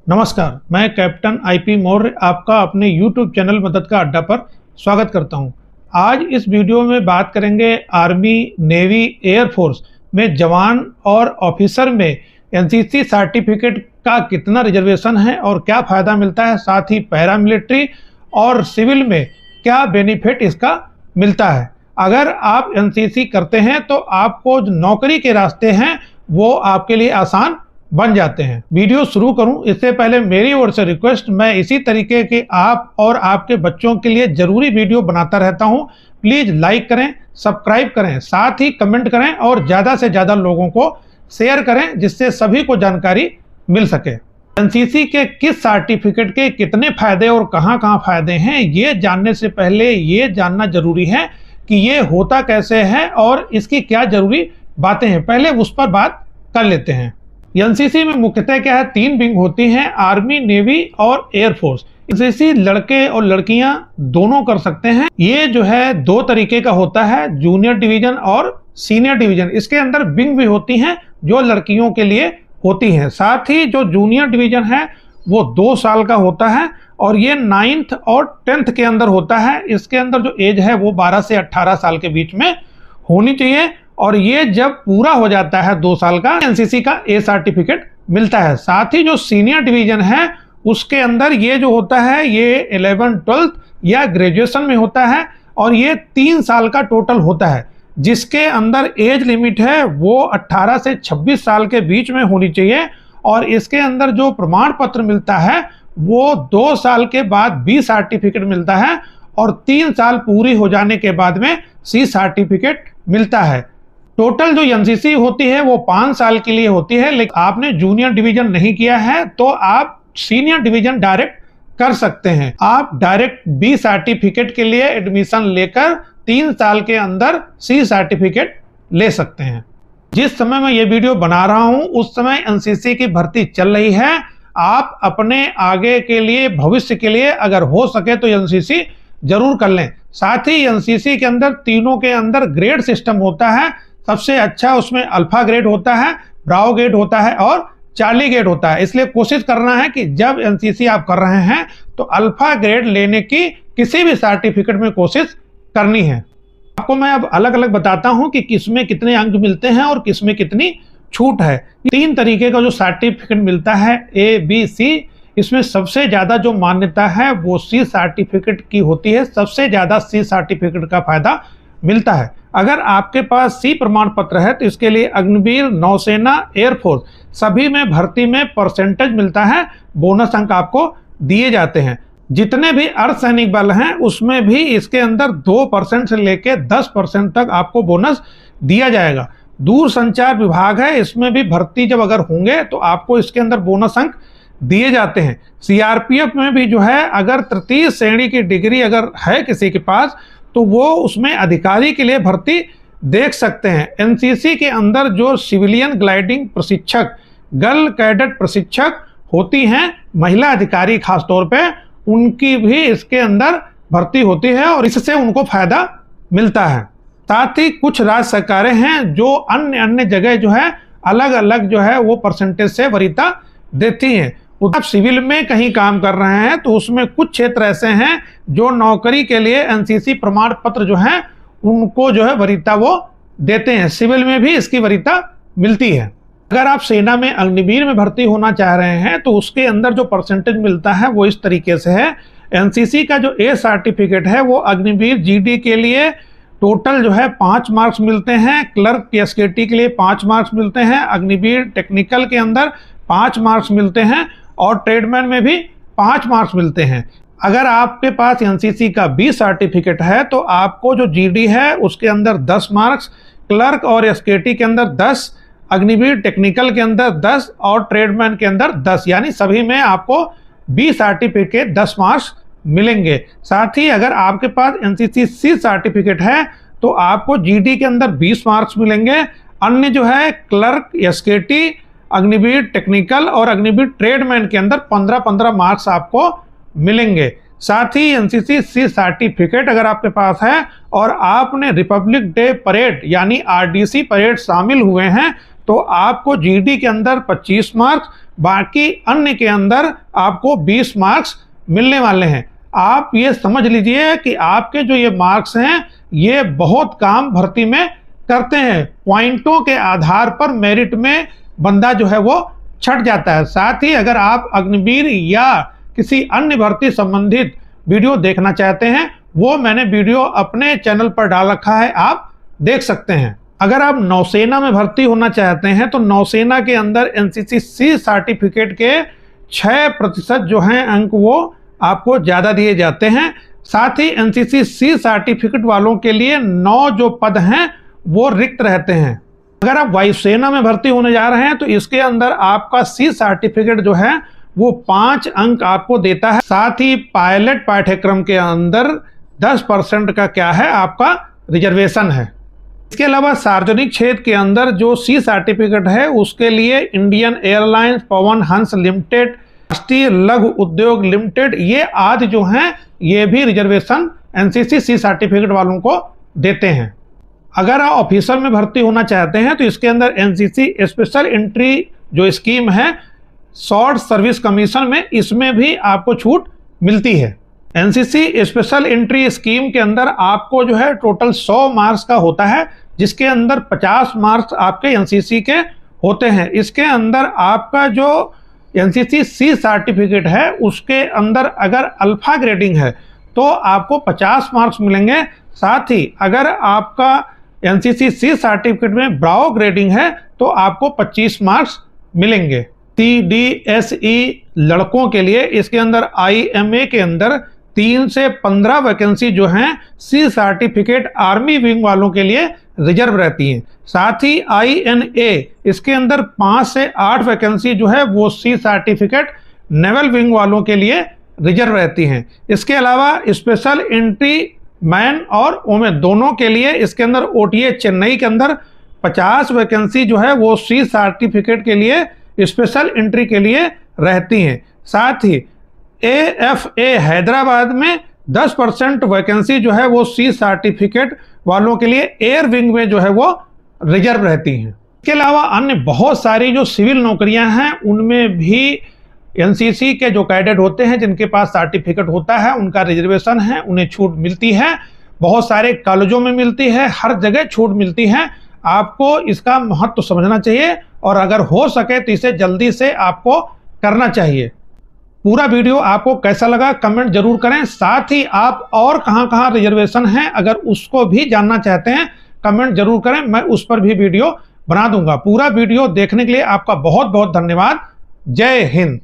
नमस्कार, मैं captain IP Maurya आपका अपने YouTube चैनल मदद का अड्डा पर स्वागत करता हूं। आज इस वीडियो में बात करेंगे आर्मी, नेवी, एयरफोर्स में जवान और ऑफिसर में एनसीसी सर्टिफिकेट का कितना रिजर्वेशन है और क्या फ़ायदा मिलता है, साथ ही पैरामिलिट्री और सिविल में क्या बेनिफिट इसका मिलता है। अगर आप एनसीसी करते हैं तो आपको जो नौकरी के रास्ते हैं वो आपके लिए आसान बन जाते हैं। वीडियो शुरू करूं इससे पहले मेरी ओर से रिक्वेस्ट, मैं इसी तरीके के आप और आपके बच्चों के लिए जरूरी वीडियो बनाता रहता हूं। प्लीज लाइक करें, सब्सक्राइब करें, साथ ही कमेंट करें और ज़्यादा से ज़्यादा लोगों को शेयर करें जिससे सभी को जानकारी मिल सके। एनसीसी के किस सर्टिफिकेट के कितने फायदे और कहां कहां फायदे हैं, ये जानने से पहले ये जानना जरूरी है कि ये होता कैसे है और इसकी क्या जरूरी बातें हैं। पहले उस पर बात कर लेते हैं। एनसीसी में मुख्यतः क्या है, 3 विंग होती हैं, आर्मी, नेवी और एयरफोर्स। एनसीसी लड़के और लड़कियां दोनों कर सकते हैं। ये जो है 2 तरीके का होता है, जूनियर डिवीजन और सीनियर डिवीजन। इसके अंदर विंग भी होती हैं जो लड़कियों के लिए होती हैं। साथ ही जो जूनियर डिवीजन है वो 2 साल का होता है और ये 9th और 10th के अंदर होता है। इसके अंदर जो एज है वो 12 से 18 साल के बीच में होनी चाहिए और ये जब पूरा हो जाता है 2 साल का, एनसीसी का ए सर्टिफिकेट मिलता है। साथ ही जो सीनियर डिवीजन है उसके अंदर ये जो होता है ये 11th 12th या ग्रेजुएशन में होता है और ये 3 साल का टोटल होता है, जिसके अंदर एज लिमिट है वो 18 से 26 साल के बीच में होनी चाहिए। और इसके अंदर जो प्रमाण पत्र मिलता है वो 2 साल के बाद बी सर्टिफिकेट मिलता है और 3 साल पूरी हो जाने के बाद में सी सर्टिफिकेट मिलता है। टोटल जो एनसीसी होती है वो 5 साल के लिए होती है, लेकिन आपने जूनियर डिवीजन नहीं किया है तो आप सीनियर डिवीजन डायरेक्ट कर सकते हैं। आप डायरेक्ट बी सर्टिफिकेट के लिए एडमिशन लेकर 3 साल के अंदर सी सर्टिफिकेट ले सकते हैं। जिस समय मैं ये वीडियो बना रहा हूं उस समय एनसीसी की भर्ती चल रही है। आप अपने आगे के लिए, भविष्य के लिए अगर हो सके तो एनसीसी जरूर कर लें। साथ ही एनसीसी के अंदर तीनों के अंदर ग्रेड सिस्टम होता है। सबसे अच्छा उसमें अल्फा ग्रेड होता है, ब्रावो ग्रेड होता है और चार्ली ग्रेड होता है। इसलिए कोशिश करना है कि जब एनसीसी आप कर रहे हैं तो अल्फा ग्रेड लेने की किसी भी सर्टिफिकेट में कोशिश करनी है। आपको मैं अब अलग अलग बताता हूं कि किसमें कितने अंक मिलते हैं और किसमें कितनी छूट है। 3 तरीके का जो सर्टिफिकेट मिलता है, ए, बी, सी। इसमें सबसे ज्यादा जो मान्यता है वो सी सर्टिफिकेट की होती है। सबसे ज्यादा सी सर्टिफिकेट का फायदा मिलता है। अगर आपके पास सी प्रमाण पत्र है तो इसके लिए अग्निवीर, नौसेना, एयरफोर्स सभी में भर्ती में परसेंटेज मिलता है, बोनस अंक आपको दिए जाते हैं। जितने भी अर्धसैनिक बल हैं उसमें भी इसके अंदर 2% से लेकर 10% तक आपको बोनस दिया जाएगा। दूर संचार विभाग है, इसमें भी भर्ती जब अगर होंगे तो आपको इसके अंदर बोनस अंक दिए जाते हैं। सीआरपीएफ में भी जो है अगर तृतीय श्रेणी की डिग्री अगर है किसी के पास तो वो उसमें अधिकारी के लिए भर्ती देख सकते हैं। एनसीसी के अंदर जो सिविलियन ग्लाइडिंग प्रशिक्षक, गर्ल कैडेट प्रशिक्षक होती हैं, महिला अधिकारी खास तौर पे, उनकी भी इसके अंदर भर्ती होती है और इससे उनको फायदा मिलता है। साथ ही कुछ राज्य सरकारें हैं जो अन्य जगह जो है अलग अलग जो है वो परसेंटेज से वरीयता देती हैं। आप सिविल में कहीं काम कर रहे हैं तो उसमें कुछ क्षेत्र ऐसे हैं जो नौकरी के लिए एनसीसी प्रमाण पत्र जो है उनको जो है वरीयता वो देते हैं। सिविल में भी इसकी वरीयता मिलती है। अगर आप सेना में अग्निवीर में भर्ती होना चाह रहे हैं तो उसके अंदर जो परसेंटेज मिलता है वो इस तरीके से है। एनसीसी का जो ए सर्टिफिकेट है वो अग्निवीर जीडी के लिए टोटल जो है 5 मार्क्स मिलते हैं, क्लर्क एसकेटी के लिए 5 मार्क्स मिलते हैं, अग्निवीर टेक्निकल के अंदर 5 मार्क्स मिलते हैं और ट्रेडमैन में भी 5 मार्क्स मिलते हैं। अगर आपके पास एनसीसी का बी सर्टिफिकेट है तो आपको जो जीडी है उसके अंदर 10 मार्क्स, क्लर्क और एसकेटी के अंदर 10, अग्निवीर टेक्निकल के अंदर 10 और ट्रेडमैन के अंदर 10, यानी सभी में आपको बी सर्टिफिकेट 10 मार्क्स मिलेंगे। साथ ही अगर आपके पास एनसीसी सी सर्टिफिकेट है तो आपको जीडी के अंदर 20 मार्क्स मिलेंगे। अन्य जो है क्लर्क, एसकेटी, अग्निवीर टेक्निकल और अग्निवीर ट्रेडमैन के अंदर 15-15 मार्क्स आपको मिलेंगे। साथ ही एनसीसी सी सर्टिफिकेट अगर आपके पास है और आपने रिपब्लिक डे परेड यानी आरडीसी परेड शामिल हुए हैं तो आपको जीडी के अंदर 25 मार्क्स, बाकी अन्य के अंदर आपको 20 मार्क्स मिलने वाले हैं। आप ये समझ लीजिए कि आपके जो ये मार्क्स हैं ये बहुत काम भर्ती में करते हैं। पॉइंटों के आधार पर मेरिट में बंदा जो है वो छट जाता है। साथ ही अगर आप अग्निवीर या किसी अन्य भर्ती संबंधित वीडियो देखना चाहते हैं, वो मैंने वीडियो अपने चैनल पर डाल रखा है, आप देख सकते हैं। अगर आप नौसेना में भर्ती होना चाहते हैं तो नौसेना के अंदर एनसीसी सी सर्टिफिकेट के 6% जो हैं अंक वो आपको ज़्यादा दिए जाते हैं। साथ ही एनसीसी सी सर्टिफिकेट वालों के लिए 9 जो पद हैं वो रिक्त रहते हैं। अगर आप वायुसेना में भर्ती होने जा रहे हैं तो इसके अंदर आपका सी सर्टिफिकेट जो है वो 5 अंक आपको देता है। साथ ही पायलट पाठ्यक्रम के अंदर 10% का क्या है आपका रिजर्वेशन है। इसके अलावा सार्वजनिक क्षेत्र के अंदर जो सी सर्टिफिकेट है उसके लिए Indian airlines, Pawan Hans limited, राष्ट्रीय लघु उद्योग लिमिटेड, ये आदि जो हैं ये भी रिजर्वेशन एनसीसी सी सर्टिफिकेट वालों को देते हैं। अगर आप ऑफिसर में भर्ती होना चाहते हैं तो इसके अंदर एनसीसी स्पेशल एंट्री जो स्कीम है शॉर्ट सर्विस कमीशन में, इसमें भी आपको छूट मिलती है। एनसीसी स्पेशल एंट्री स्कीम के अंदर आपको जो है टोटल 100 मार्क्स का होता है, जिसके अंदर 50 मार्क्स आपके एनसीसी के होते हैं। इसके अंदर आपका जो एनसीसी सी सर्टिफिकेट है उसके अंदर अगर अल्फा ग्रेडिंग है तो आपको 50 मार्क्स मिलेंगे। साथ ही अगर आपका एनसीसी सी सर्टिफिकेट में ब्रावो ग्रेडिंग है तो आपको 25 मार्क्स मिलेंगे। CDSE लड़कों के लिए इसके अंदर IMA के अंदर 3 से 15 वैकेंसी जो हैं सी सर्टिफिकेट आर्मी विंग वालों के लिए रिजर्व रहती हैं। साथ ही INA इसके अंदर 5 से 8 वैकेंसी जो है वो सी सर्टिफिकेट नेवल विंग वालों के लिए रिजर्व रहती हैं। इसके अलावा स्पेशल एंट्री मैन और वोमेन दोनों के लिए इसके अंदर OTA चेन्नई के अंदर 50 वैकेंसी जो है वो सी सर्टिफिकेट के लिए स्पेशल एंट्री के लिए रहती हैं। साथ ही AFA हैदराबाद में 10% वैकेंसी जो है वो सी सर्टिफिकेट वालों के लिए एयर विंग में जो है वो रिजर्व रहती हैं। इसके अलावा अन्य बहुत सारी जो सिविल नौकरियां हैं उनमें भी एनसीसी के जो कैडेट होते हैं जिनके पास सर्टिफिकेट होता है उनका रिजर्वेशन है, उन्हें छूट मिलती है। बहुत सारे कॉलेजों में मिलती है, हर जगह छूट मिलती है। आपको इसका महत्व समझना चाहिए और अगर हो सके तो इसे जल्दी से आपको करना चाहिए। पूरा वीडियो आपको कैसा लगा कमेंट जरूर करें। साथ ही आप और कहां रिजर्वेशन है अगर उसको भी जानना चाहते हैं कमेंट जरूर करें, मैं उस पर भी वीडियो बना दूंगा। पूरा वीडियो देखने के लिए आपका बहुत बहुत धन्यवाद। जय हिंद।